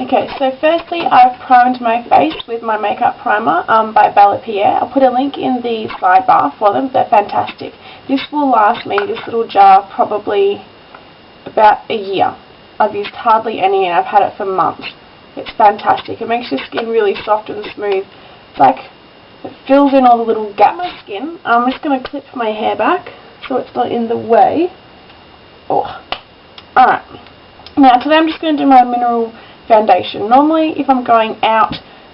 Okay, so firstly I've primed my face with my makeup primer by Bella Pierre. I'll put a link in the sidebar for them. They're fantastic. This will last me, this little jar, probably about a year. I've used hardly any and I've had it for months. It's fantastic. It makes your skin really soft and smooth. It's like it fills in all the little gaps in my skin. I'm just going to clip my hair back so it's not in the way. Oh. Alright. Now today I'm just going to do my mineral foundation. Normally if I'm going out,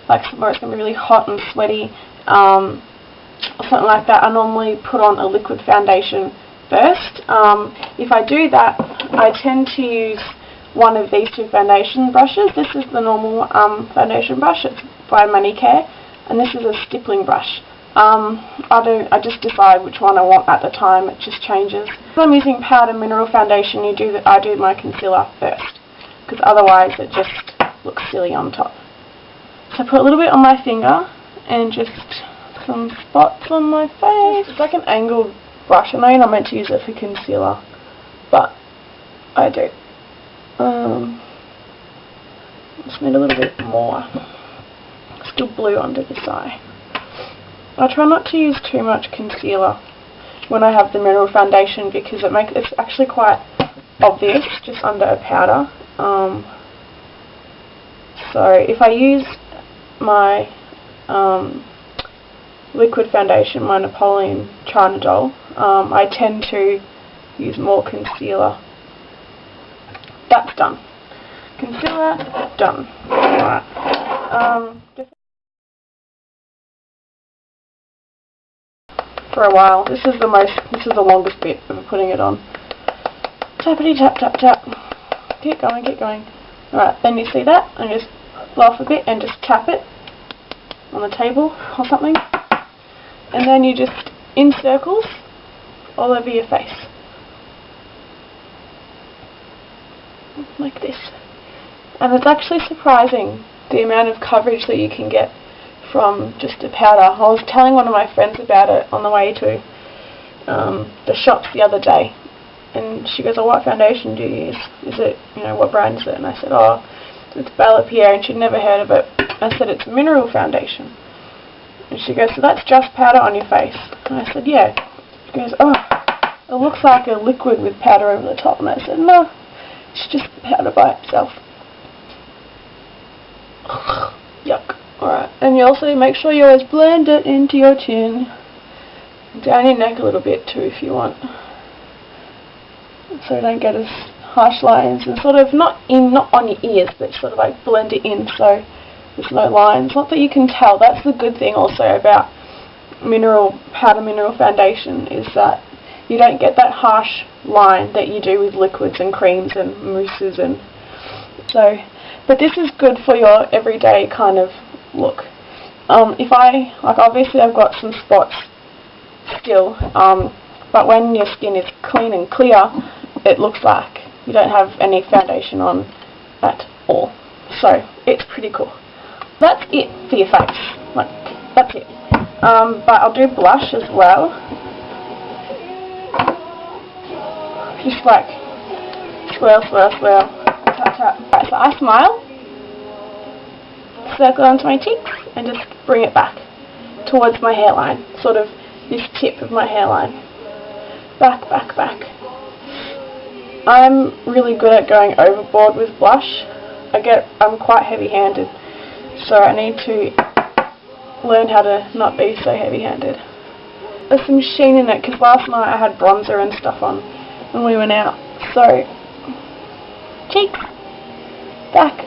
like somewhere it's going to be really hot and sweaty, or something like that, I normally put on a liquid foundation first. If I do that, I tend to use one of these two foundation brushes. This is the normal foundation brush. It's by Manicare, and this is a stippling brush. I just decide which one I want at the time. It just changes. If I'm using powder mineral foundation, I do my concealer first, because otherwise it just looks silly on top. So I put a little bit on my finger and just some spots on my face. It's like an angled brush. I know you're not meant to use it for concealer, but I do. Just need a little bit more. Still blue under this eye. I try not to use too much concealer when I have the mineral foundation because it's actually quite obvious just under a powder. So if I use my liquid foundation, my Napoleon China Doll, I tend to use more concealer. That's done. Concealer done. Alright. For a while. This is the longest bit of putting it on. Tappity tap tap tap. Keep going, keep going. Alright, then you see that, and just blow off a bit and just tap it on the table or something. And then you just, in circles, all over your face. Like this. And it's actually surprising the amount of coverage that you can get from just a powder. I was telling one of my friends about it on the way to the shops the other day, and she goes, "Oh, what foundation do you use? Is it, what brand is it?" And I said, "Oh, it's Bella Pierre," and she'd never heard of it. I said, "It's mineral foundation." And she goes, "So that's just powder on your face?" And I said, "Yeah." She goes, "Oh, it looks like a liquid with powder over the top." And I said, "No, it's just powder by itself." Yuck. Alright, and you also make sure you always blend it into your chin. Down your neck a little bit too if you want. So you don't get as harsh lines, and sort of not on your ears, but sort of like blend it in so there's no lines. Not that you can tell. That's the good thing also about powder mineral foundation, is that you don't get that harsh line that you do with liquids and creams and mousses and so. But this is good for your everyday kind of look. Obviously I've got some spots still, but when your skin is clean and clear, it looks like you don't have any foundation on at all. So it's pretty cool. That's it for your face. That's it. But I'll do blush as well. Just like swirl, swirl, swirl. Tap, tap. Right, so I smile, circle onto my cheeks, and just bring it back towards my hairline, sort of this tip of my hairline. Back, back, back. I'm really good at going overboard with blush. I'm quite heavy-handed, so I need to learn how to not be so heavy-handed. There's some sheen in it, because last night I had bronzer and stuff on when we went out. So, cheeks, back.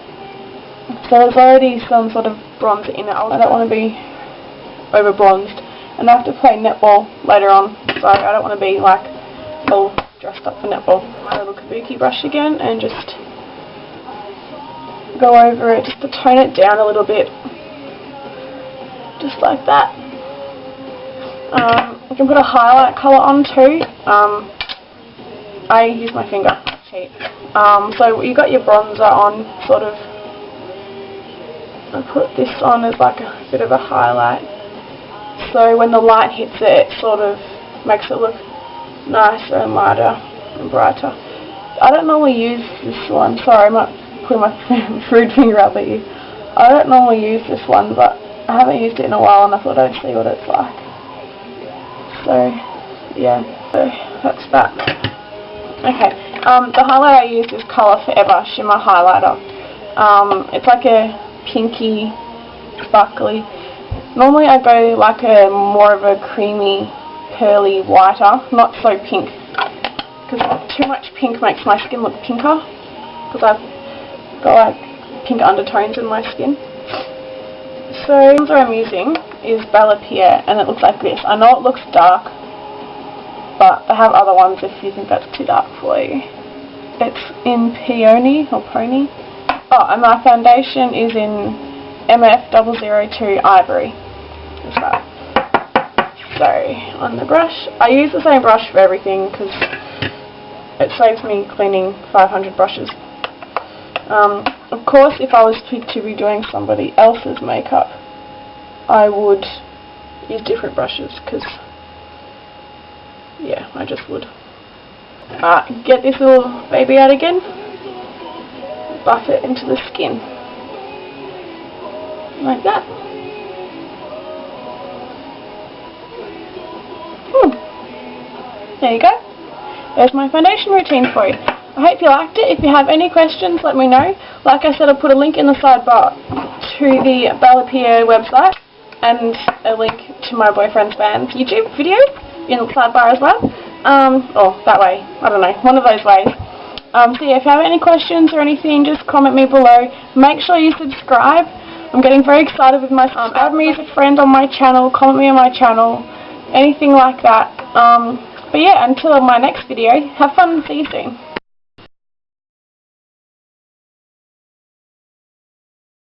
So there's already some sort of bronzer in it. I don't want to be over bronzed, and I have to play netball later on, so I don't want to be like all dressed up for netball. My little kabuki brush again, and just go over it, just to tone it down a little bit, just like that. You can put a highlight colour on too. I use my finger. Cheap. So you got your bronzer on, sort of. I put this on as like a bit of a highlight, so when the light hits it, it sort of makes it look nicer and lighter and brighter. I don't normally use this one, sorry, I might putting my food finger up at you. I don't normally use this one, but I haven't used it in a while and I thought I'd see what it's like. So, yeah, so that's that. Okay, the highlight I used is Colour Forever Shimmer Highlighter. It's like a pinky, sparkly. Normally I go like a more of a creamy, pearly, whiter, not so pink, because too much pink makes my skin look pinker, because I've got like pink undertones in my skin. So the ones I'm using is Bella Pierre, and it looks like this. I know it looks dark, but I have other ones if you think that's too dark for you. It's in Peony or Pony. Oh, and my foundation is in MF002 Ivory. That's right. So on the brush, I use the same brush for everything because it saves me cleaning 500 brushes. Of course, if I was to be doing somebody else's makeup, I would use different brushes because, yeah, I just would. Get this little baby out again, buff it into the skin, like that. There you go. There's my foundation routine for you. I hope you liked it. If you have any questions, let me know. Like I said, I'll put a link in the sidebar to the Bella Pierre website and a link to my boyfriend's band's YouTube video in the sidebar as well. Or that way. I don't know. One of those ways. So yeah, if you have any questions or anything, just comment me below. Make sure you subscribe. I'm getting very excited with my add me as a friend on my channel, comment me on my channel, anything like that. But yeah, until my next video, have fun and see you soon.